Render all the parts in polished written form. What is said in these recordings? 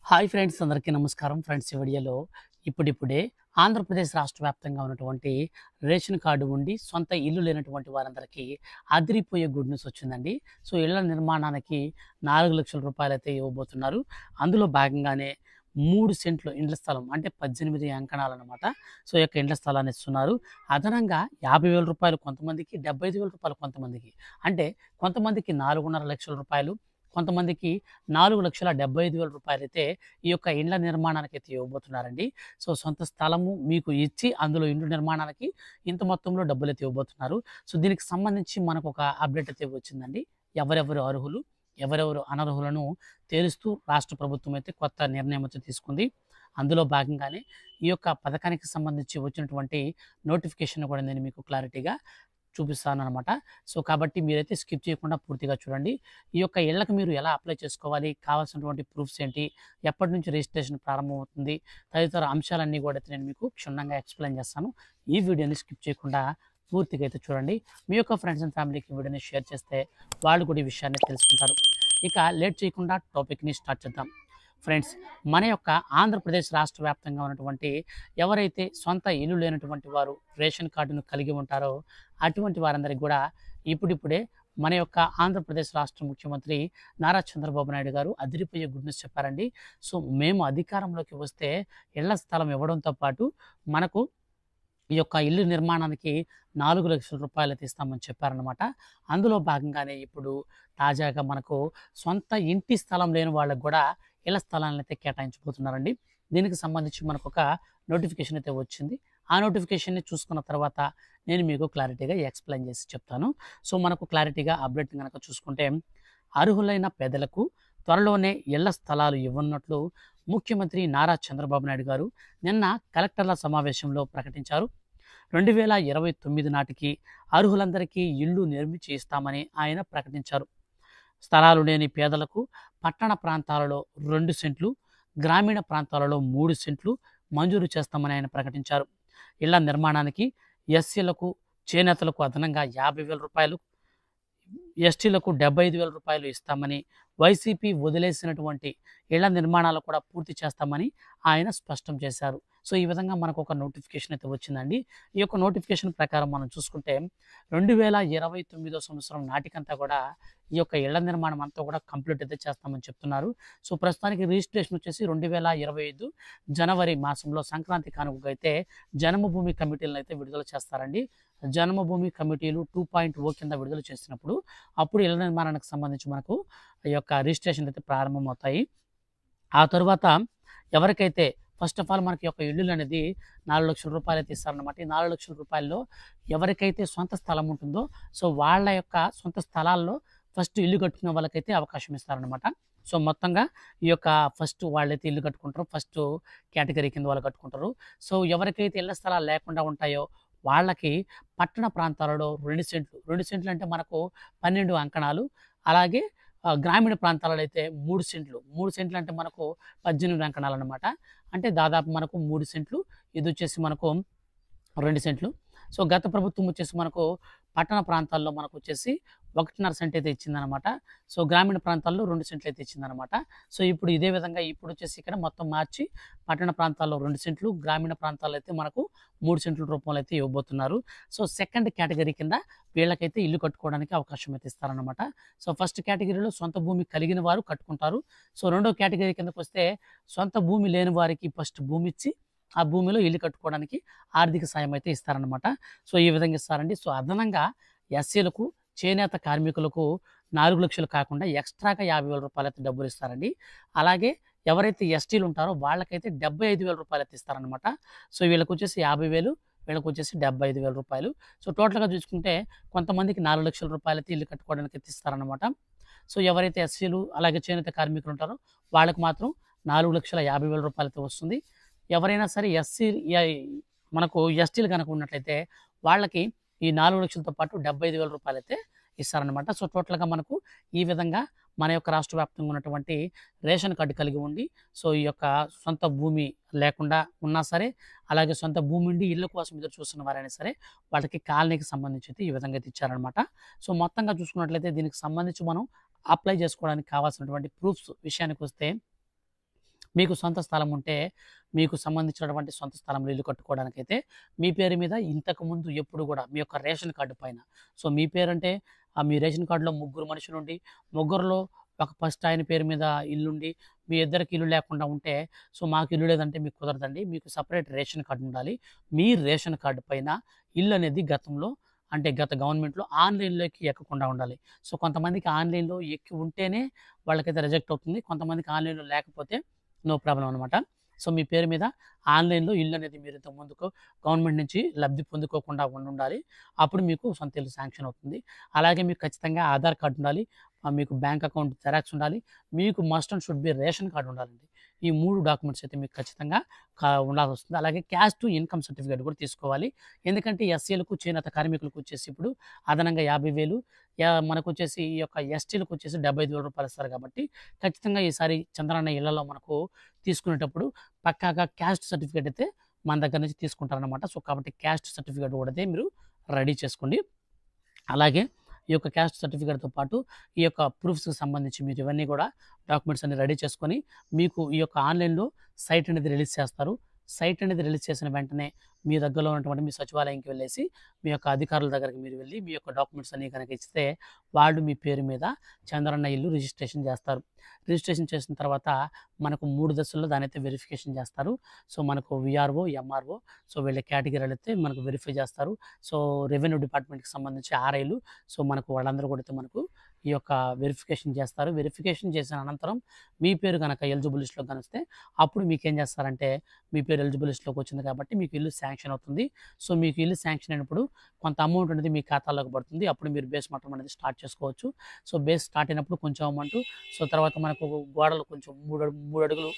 Hi friends, అందరికీ నమస్కారం. Friends, ఈ వీడియోలో ఇప్పుడిప్పుడే ఆంధ్రప్రదేశ్ రాష్ట్ర వ్యాప్తంగా ఉన్నటువంటి రేషన్ కార్డు ఉండి సొంత ఇల్లు లేనటువంటి వారందరికీ అదిరిపోయే గుడ్ న్యూస్ వచ్చిందండి. సో ఇళ్ల నిర్మాణానికి 4,00,000 అయితే ఇవ్వబోతున్నారు. అందులో భాగంగానే 3 సెంట్లు ఇండ్ల స్థలం అంటే 18 అంకణాలన్నమాట. సో ఈ యొక్క ఇండ్ల స్థలాన్ని ఇస్తున్నారు. అదనంగా రూ. 50,000 కొంతమందికి, రూ. 75,000 కొంతమందికి. అంటే కొంతమందికి 4,50,000 కొంతమందికి రూ. 4,75,000 అయితే ఈ యొక్క ఇండ్ల నిర్మాణానికైతే ఇవ్వబోతున్నారండి. సో సొంత స్థలము మీకు ఇచ్చి అందులో ఇండ్ల నిర్మాణానికి ఇంత మొత్తంలో డబ్బులైతే ఇవ్వబోతున్నారు. సో దీనికి సంబంధించి మనకు ఒక అప్డేట్ అయితే వచ్చిందండి. ఎవరెవరు అర్హులు, ఎవరెవరు అనర్హులను తేలుస్తూ రాష్ట్ర ప్రభుత్వం అయితే కొత్త నిర్ణయం అయితే తీసుకుంది. అందులో భాగంగానే ఈ యొక్క పథకానికి సంబంధించి వచ్చినటువంటి నోటిఫికేషన్ కూడా నేను మీకు క్లారిటీగా చూపిస్తాననమాట. సో కాబట్టి మీరైతే స్కిప్ చేయకుండా పూర్తిగా చూడండి. ఈ యొక్క ఇళ్ళకి మీరు ఎలా అప్లై చేసుకోవాలి, కావాల్సినటువంటి ప్రూఫ్స్ ఏంటి, ఎప్పటి నుంచి రిజిస్ట్రేషన్ ప్రారంభమవుతుంది, తదితర అంశాలన్నీ కూడా అయితే నేను మీకు క్షుణ్ణంగా ఎక్స్‌ప్లెయిన్ చేస్తాను. ఈ వీడియోని స్కిప్ చేయకుండా పూర్తిగా అయితే చూడండి. మీ యొక్క ఫ్రెండ్స్ అండ్ ఫ్యామిలీకి ఈ వీడియోని షేర్ చేస్తే వాళ్ళు కూడా ఈ విషయాన్ని తెలుసుకుంటారు. ఇక లేట్ చేయకుండా టాపిక్‌ని స్టార్ట్ చేద్దాం. ఫ్రెండ్స్, మన యొక్క ఆంధ్రప్రదేశ్ రాష్ట్ర వ్యాప్తంగా ఉన్నటువంటి ఎవరైతే సొంత ఇల్లు లేనటువంటి వారు రేషన్ కార్డును కలిగి ఉంటారో అటువంటి వారందరికీ కూడా ఇప్పుడిప్పుడే మన యొక్క ఆంధ్రప్రదేశ్ రాష్ట్ర ముఖ్యమంత్రి నారా చంద్రబాబు నాయుడు గారు అదిరిపోయే గుడ్ న్యూస్ చెప్పారండి. సో మేము అధికారంలోకి వస్తే ఇళ్ల స్థలం ఇవ్వడంతో పాటు మనకు ఈ యొక్క ఇల్లు నిర్మాణానికి రూ. 4,00,000 అయితే ఇస్తామని చెప్పారనమాట. అందులో భాగంగానే ఇప్పుడు తాజాగా మనకు సొంత ఇంటి స్థలం లేని వాళ్ళకి కూడా ఇళ్ల స్థలాలను అయితే కేటాయించబోతున్నారండి. దీనికి సంబంధించి మనకు ఒక నోటిఫికేషన్ అయితే వచ్చింది. ఆ నోటిఫికేషన్‌ని చూసుకున్న తర్వాత నేను మీకు క్లారిటీగా ఎక్స్‌ప్లెయిన్ చేసి చెప్తాను. సో మనకు క్లారిటీగా అప్డేట్ గనక చూసుకుంటే, అర్హులైన పేదలకు త్వరలోనే ఇళ్ల స్థలాలు ఇవ్వనున్నట్లు ముఖ్యమంత్రి నారా చంద్రబాబు నాయుడు గారు నిన్న కలెక్టర్ల సమావేశంలో ప్రకటించారు. 2029 నాటికి అర్హులందరికీ ఇళ్లు నిర్మించి ఇస్తామని ఆయన ప్రకటించారు. స్థలాలు లేని పేదలకు పట్టణ ప్రాంతాలలో 2 సెంట్లు, గ్రామీణ ప్రాంతాలలో 3 సెంట్లు మంజూరు చేస్తామని ఆయన ప్రకటించారు. ఇళ్ల నిర్మాణానికి ఎస్సీలకు, చేనేతలకు అదనంగా రూ. 50,000, ఎస్టీలకు రూ. 75,000 ఇస్తామని, వైసీపీ వదిలేసినటువంటి ఇళ్ల నిర్మాణాలు కూడా పూర్తి చేస్తామని ఆయన స్పష్టం చేశారు. సో ఈ విధంగా మనకు ఒక నోటిఫికేషన్ అయితే వచ్చిందండి. ఈ యొక్క నోటిఫికేషన్ ప్రకారం మనం చూసుకుంటే 2029 సంవత్సరం నాటికంతా కూడా ఈ యొక్క ఇళ్ల నిర్మాణం అంతా కూడా కంప్లీట్ అయితే చేస్తామని చెప్తున్నారు. సో ప్రస్తుతానికి రిజిస్ట్రేషన్ వచ్చేసి 2025 జనవరి మాసంలో సంక్రాంతి కానుకగా అయితే జన్మభూమి కమిటీలను అయితే విడుదల చేస్తారండి. జన్మభూమి కమిటీలు 2.0 కింద విడుదల చేసినప్పుడు అప్పుడు ఇళ్ల నిర్మాణానికి సంబంధించి మనకు ఈ యొక్క రిజిస్ట్రేషన్ అయితే ప్రారంభమవుతాయి. ఆ తరువాత ఎవరికైతే ఫస్ట్ ఆఫ్ ఆల్ మనకి యొక్క ఇల్లులు అనేది రూ. 4,00,000 అయితే ఇస్తారనమాట. ఈ రూ. 4,00,000 ఎవరికైతే సొంత స్థలం ఉంటుందో సో వాళ్ళ యొక్క సొంత స్థలాల్లో ఫస్ట్ ఇల్లు కట్టుకునే వాళ్ళకైతే అవకాశం ఇస్తారనమాట. సో మొత్తంగా ఈ యొక్క ఫస్ట్ వాళ్ళైతే ఇల్లు కట్టుకుంటారో ఫస్ట్ కేటగిరీ కింద వాళ్ళు కట్టుకుంటారు. సో ఎవరికైతే ఇళ్ల స్థలాలు లేకుండా ఉంటాయో వాళ్ళకి పట్టణ ప్రాంతాలలో 2 సెంట్లు అంటే మనకు 12 అంకణాలు, అలాగే గ్రామీణ ప్రాంతాలలో అయితే 3 సెంట్లు. 3 సెంట్లు అంటే మనకు 18 అంకణాలన్నమాట. అంటే దాదాపు మనకు 3 సెంట్లు. ఇదొచ్చేసి మనకు 2 సెంట్లు. సో గత ప్రభుత్వం వచ్చేసి మనకు పట్టణ ప్రాంతాల్లో మనకొచ్చేసి 1.5 సెంట్ అయితే ఇచ్చిందనమాట. సో గ్రామీణ ప్రాంతాల్లో 2 సెంట్లు అయితే ఇచ్చిందనమాట. సో ఇప్పుడు ఇదే విధంగా ఇప్పుడొచ్చేసి ఇక్కడ మొత్తం మార్చి పట్టణ ప్రాంతాల్లో 2 సెంట్లు, గ్రామీణ ప్రాంతాల్లో అయితే మనకు 3 సెంట్ల రూపంలో అయితే ఇవ్వబోతున్నారు. సో సెకండ్ కేటగిరీ కింద వీళ్ళకైతే ఇల్లు కట్టుకోవడానికి అవకాశం అయితే ఇస్తారనమాట. సో ఫస్ట్ కేటగిరీలో సొంత భూమి కలిగిన వారు కట్టుకుంటారు. సో రెండో కేటగిరీ కిందకొస్తే సొంత భూమి లేని వారికి ఫస్ట్ భూమి ఇచ్చి ఆ భూమిలో ఇల్లు కట్టుకోవడానికి ఆర్థిక సాయం అయితే ఇస్తారనమాట. సో ఈ విధంగా ఇస్తారండి. సో అదనంగా ఎస్సీలకు, చేనేత కార్మికులకు 4,00,000 కాకుండా ఎక్స్ట్రాగా రూ. 50,000 అయితే డబ్బులు ఇస్తారండి. అలాగే ఎవరైతే ఎస్టీలు ఉంటారో వాళ్ళకైతే రూ. 75,000 అయితే ఇస్తారనమాట. సో వీళ్ళకొచ్చేసి 50,000, వీళ్ళకొచ్చేసి రూ. 75,000. సో టోటల్‌గా చూసుకుంటే కొంతమందికి రూ. 4,00,000 అయితే ఇల్లు కట్టుకోవడానికి అయితే ఇస్తారనమాట. సో ఎవరైతే ఎస్సీలు అలాగే చేనేత కార్మికులు ఉంటారో వాళ్ళకి మాత్రం రూ. 4,50,000 అయితే వస్తుంది. ఎవరైనా సరే మనకు ఎస్టీలు గనక ఉన్నట్లయితే వాళ్ళకి ఈ 4,00,000తో పాటు రూ. 75,000 అయితే ఇస్తారనమాట. సో టోటల్‌గా మనకు ఈ విధంగా మన యొక్క రాష్ట్ర వ్యాప్తంగా ఉన్నటువంటి రేషన్ కార్డ్ కలిగి ఉండి, సో ఈ యొక్క సొంత భూమి లేకుండా ఉన్నా సరే, అలాగే సొంత భూమి ఉండి ఇళ్ళ కోసం ఎదురు చూస్తున్న వారైనా సరే, వాళ్ళకి కాలనీకి సంబంధించి అయితే ఈ విధంగా అయితే ఇచ్చారనమాట. సో మొత్తంగా చూసుకున్నట్లయితే దీనికి సంబంధించి మనం అప్లై చేసుకోవడానికి కావాల్సినటువంటి ప్రూఫ్స్ విషయానికొస్తే మీకు సొంత స్థలం ఉంటే, మీకు సంబంధించినటువంటి సొంత స్థలంలో ఇల్లు కట్టుకోవడానికైతే మీ పేరు మీద ఇంతకుముందు ఎప్పుడు గూడా మీ యొక్క రేషన్ కార్డ్ పైన సో, మీ పేరంటే మీ రేషన్ కార్డ్‌లో ముగ్గురు మనుషులుండి, ముగ్గురిలో ఒక ఫస్ట్ ఆయన పేరు మీద ఇల్లుండి, మీ ఇద్దరికి ఇల్లు లేకుండా ఉంటే, సో, మాకు ఇల్లు లేదంటే మీకు కుదరదండి. మీకు సెపరేట్ రేషన్ కార్డ్ ఉండాలి. మీ రేషన్ కార్డ్ పైన ఇల్లనేది గతంలో అంటే గత గవర్నమెంట్‌లో ఆన్‌లైన్‌లోకి ఎక్కకుండా ఉండాలి. సో, కొంతమందికి ఆన్‌లైన్‌లో ఎక్కి ఉంటేనే వాళ్ళకైతే రిజెక్ట్ అవుతుంది. కొంతమందికి ఆన్‌లైన్‌లో లేకపోతే నో ప్రాబ్లమ్ అనమాట. సో, మీ పేరు మీద ఆన్‌లైన్‌లో ఇల్లనేది మీరు ఇంతకు ముందుకు గవర్నమెంట్ నుంచి లబ్ధి పొందుకోకుండా ఉండుండాలి. అప్పుడు మీకు సొంత ఇల్లు శాంక్షన్ అవుతుంది. అలాగే మీకు ఖచ్చితంగా ఆధార్ కార్డ్ ఉండాలి. మీకు బ్యాంక్ అకౌంట్ జెరాక్స్ ఉండాలి. మీకు must and should be ration card ఉండాలండి. ఈ 3 డాక్యుమెంట్స్ అయితే మీకు ఖచ్చితంగా ఉండాల్సొస్తుంది. అలాగే క్యాష్ టు ఇన్‌కమ్ సర్టిఫికేట్ కూడా తీసుకోవాలి. ఎందుకంటే ఎస్సీలకు, చేనేత కార్మికులకు వచ్చేసి ఇప్పుడు అదనంగా 50,000 మనకొచ్చేసి ఈ యొక్క ఎస్టీలకు వచ్చేసి రూ. 75,000 ఇస్తారు కాబట్టి ఖచ్చితంగా ఈసారి చంద్రన్న ఇళ్లలో మనకు తీసుకునేటప్పుడు పక్కాగా క్యాస్ట్ సర్టిఫికేట్ అయితే మన దగ్గర నుంచి తీసుకుంటారనమాట. సో, కాబట్టి క్యాస్ట్ సర్టిఫికేట్ కూడా అయితే మీరు రెడీ చేసుకోండి. అలాగే ఈ యొక్క క్యాస్ట్ సర్టిఫికేట్‌తో పాటు ఈ యొక్క ప్రూఫ్స్‌కి సంబంధించి మీరు ఇవన్నీ కూడా డాక్యుమెంట్స్ అన్ని రెడీ చేసుకొని, మీకు ఈ యొక్క ఆన్‌లైన్‌లో సైట్ అనేది రిలీజ్ చేస్తారు. సైట్ అనేది రిలీజ్ చేసిన వెంటనే మీ దగ్గరలో ఉన్నటువంటి మీ సచివాలయంకి వెళ్ళేసి, మీ యొక్క అధికారుల దగ్గరికి మీరు వెళ్ళి, మీ యొక్క డాక్యుమెంట్స్ అన్నీ గనక ఇస్తే, వాళ్ళు మీ పేరు మీద చంద్రన్న ఇల్లు రిజిస్ట్రేషన్ చేస్తారు. రిజిస్ట్రేషన్ చేసిన తర్వాత మనకు 3 దశల్లో దాన్నైతే వెరిఫికేషన్ చేస్తారు. సో, మనకు వీఆర్ఓ, ఎంఆర్ఓ సో, వీళ్ళ కేటగిరీలు అయితే మనకు వెరిఫై చేస్తారు. సో, రెవెన్యూ డిపార్ట్మెంట్‌కి సంబంధించి ఆర్ఐలు సో, మనకు వాళ్ళందరూ కూడా అయితే మనకు ఈ యొక్క వెరిఫికేషన్ చేస్తారు. వెరిఫికేషన్ చేసిన అనంతరం మీ పేరు గనక ఎలిజిబుల్ లిస్ట్‌లో కనిపిస్తే, అప్పుడు మీకేం చేస్తారంటే, మీ పేరు ఎలిజిబుల్ లిస్ట్‌లోకి వచ్చింది కాబట్టి మీకు ఇల్లు శాంక్షన్ అవుతుంది. సో, మీకు ఇల్లు శాంక్షన్ అయినప్పుడు కొంత అమౌంట్ అనేది మీ ఖాతాలోకి పడుతుంది. అప్పుడు మీరు బేస్ మట్టం అనేది స్టార్ట్ చేసుకోవచ్చు. సో, బేస్ స్టార్ట్ అయినప్పుడు కొంచెం అమౌంట్ సో, తర్వాత మనకు గోడలు కొంచెం 3 అడుగులు,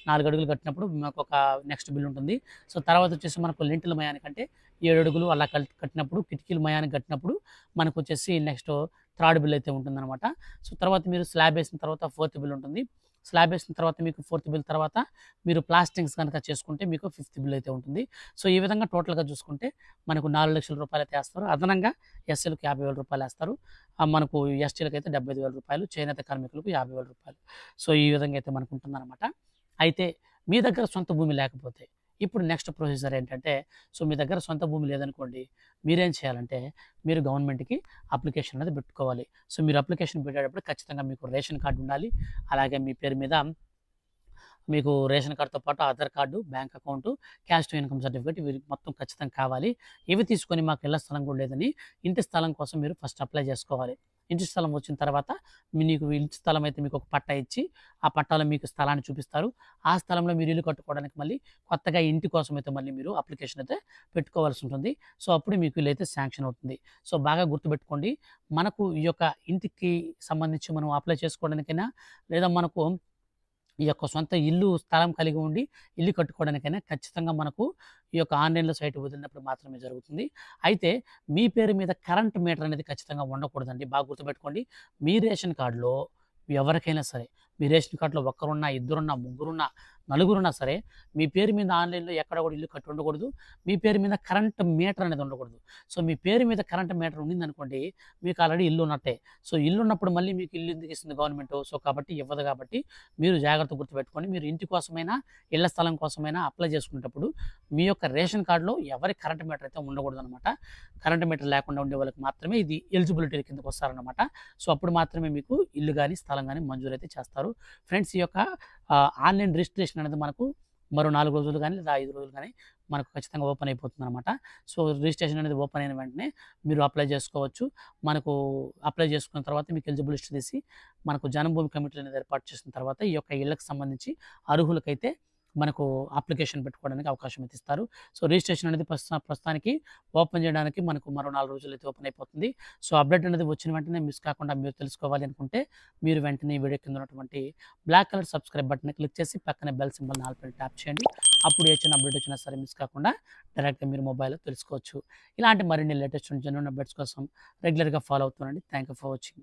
4 అడుగులు కట్టినప్పుడు మనకొక నెక్స్ట్ బిల్ ఉంటుంది. సో, తర్వాత వచ్చేసి మనకు లింటెల్ మయానికంటే 7 అడుగులు అలా కట్టినప్పుడు, కిటికీల మయానికి కట్టినప్పుడు మనకొచ్చేసి నెక్స్ట్ థర్డ్ బిల్ అయితే ఉంటుందనమాట. సో, తర్వాత మీరు స్లాబ్ ఏసిన తర్వాత ఫోర్త్ బిల్ ఉంటుంది. స్లాబ్ ఏసిన తర్వాత మీకు ఫోర్త్ బిల్ తర్వాత మీరు ప్లాస్టింగ్స్ గనక చేసుకుంటే మీకు ఫిఫ్త్ బిల్ అయితే ఉంటుంది. సో, ఈ విధంగా టోటల్‌గా చూసుకుంటే మనకు రూ. 4,00,000 అయితే ఏస్తారు. అదనంగా ఎస్సీలకు రూ. 50,000 ఏస్తారు. మనకు ఎస్టీలకైతే రూ. 75,000, చేనేత కార్మికులకు రూ. 50,000. సో, ఈ విధంగా అయితే మనకుంటుందనమాట. అయితే మీ దగ్గర సొంత భూమి లేకపోతే ఇప్పుడు నెక్స్ట్ ప్రొసీజర్ ఏంటంటే, సో, మీ దగ్గర సొంత భూమి లేదనుకోండి, మీరేం చేయాలంటే మీరు గవర్నమెంట్‌కి అప్లికేషన్ అనేది పెట్టుకోవాలి. సో, మీరు అప్లికేషన్ పెట్టేటప్పుడు ఖచ్చితంగా మీకు రేషన్ కార్డ్ ఉండాలి. అలాగే మీ పేరు మీద మీకు రేషన్ కార్డ్‌తో పాటు Aadhaar card, bank account, cash to income certificate ఇవి మొత్తం ఖచ్చితంగా కావాలి. ఇవి తీసుకొని మాకు ఇళ్ల స్థలం కూడా లేదని ఇంటి స్థలం కోసం మీరు ఫస్ట్ అప్లై చేసుకోవాలి. ఇంటి స్థలం వచ్చిన తర్వాత నీకు ఇంటి స్థలం అయితే మీకు ఒక పట్టా ఇచ్చి, ఆ పట్టాలో మీకు స్థలాన్ని చూపిస్తారు. ఆ స్థలంలో మీరు ఇల్లు కట్టుకోవడానికి మళ్ళీ కొత్తగా ఇంటి కోసం అయితే మళ్ళీ మీరు అప్లికేషన్ అయితే పెట్టుకోవాల్సి ఉంటుంది. సో, అప్పుడు మీకు ఇల్లు అయితే శాంక్షన్ అవుతుంది. సో, బాగా గుర్తుపెట్టుకోండి. మనకు ఈ యొక్క ఇంటికి సంబంధించి మనం అప్లై చేసుకోవడానికైనా లేదా మనకు ఈ యొక్క సొంత ఇల్లు స్థలం కలిగి ఉండి ఇల్లు కట్టుకోవడానికైనా ఖచ్చితంగా మనకు ఈ యొక్క ఆన్‌లైన్‌లో సైట్ వదిలినప్పుడు మాత్రమే జరుగుతుంది. అయితే మీ పేరు మీద కరెంట్ మీటర్ అనేది ఖచ్చితంగా ఉండకూడదండి. బాగా గుర్తుపెట్టుకోండి. మీ రేషన్ కార్డ్‌లో ఎవరికైనా సరే, మీ రేషన్ కార్డ్‌లో ఒక్కరున్నా, ఇద్దరున్నా, ముగ్గురున్నా, నలుగురున్నా సరే, మీ పేరు మీద ఆన్‌లైన్‌లో ఎక్కడ కూడా ఇల్లు కట్టి ఉండకూడదు. మీ పేరు మీద కరెంట్ మీటర్ అనేది ఉండకూడదు. సో, మీ పేరు మీద కరెంట్ మీటర్ ఉండిందనుకోండి, మీకు ఆల్రెడీ ఇల్లు ఉన్నట్టే. సో, ఇల్లు ఉన్నప్పుడు మళ్ళీ మీకు ఇల్లు ఎందుకు ఇస్తుంది గవర్నమెంటు? సో, కాబట్టి ఇవ్వదు కాబట్టి మీరు జాగ్రత్తగా గుర్తుపెట్టుకోండి. మీరు ఇంటి కోసమైనా, ఇళ్ల స్థలం కోసమైనా అప్లై చేసుకునేటప్పుడు మీ యొక్క రేషన్ కార్డ్‌లో ఎవరి కరెంట్ మీటర్ అయితే ఉండకూడదనమాట. కరెంట్ మీటర్ లేకుండా ఉండే వాళ్ళకి మాత్రమే ఇది ఎలిజిబిలిటీ కిందకి వస్తారనమాట. సో, అప్పుడు మాత్రమే మీకు ఇల్లు గాని, స్థలం గాని మంజూరైతే చేస్తారు. ఫ్రెండ్స్, ఈ యొక్క ఆన్‌లైన్ రిజిస్ట్రేషన్ అనేది మనకు మరో 4 రోజులు గాని, లేదా 5 రోజులు గాని మనకు ఖచ్చితంగా ఓపెన్ అయిపోతుందనమాట. సో, రిజిస్ట్రేషన్ అనేది ఓపెన్ అయిన వెంటనే మీరు అప్లై చేసుకోవచ్చు. మనకు అప్లై చేసుకున్న తర్వాత మీకు ఎలిజిబుల్ లిస్ట్ తీసి మనకు జన్మభూమి కమిటీలు అనేది ఏర్పాటు చేసిన తర్వాత ఈ యొక్క ఇళ్ళకి సంబంధించి అర్హులకైతే మనకు అప్లికేషన్ పెట్టుకోవడానికి అవకాశం అయితే ఇస్తారు. సో, రిజిస్ట్రేషన్ అనేది ప్రస్తుతానికి ఓపెన్ చేయడానికి మనకు మరో 4 రోజులు అయితే ఓపెన్ అయిపోతుంది. సో, అప్డేట్ అనేది వచ్చిన వెంటనే మిస్ కాకుండా మీరు తెలుసుకోవాలి అనుకుంటే మీరు వెంటనే ఈ వీడియో కింద ఉన్నటువంటి black colour subscribe button click చేసి పక్కనే బెల్ సింబల్‌ని ఆల్ పైన ట్యాప్ చేయండి. అప్పుడు ఏ చిన్న అప్డేట్ వచ్చినా సరే మిస్ కాకుండా డైరెక్ట్‌గా మీరు మొబైల్‌లో తెలుసుకోవచ్చు. ఇలాంటి మరిన్ని లేటెస్ట్ జెన్యూన్ అప్డేట్స్ కోసం రెగ్యులర్‌గా ఫాలో అవుతుండండి. Thank you for watching.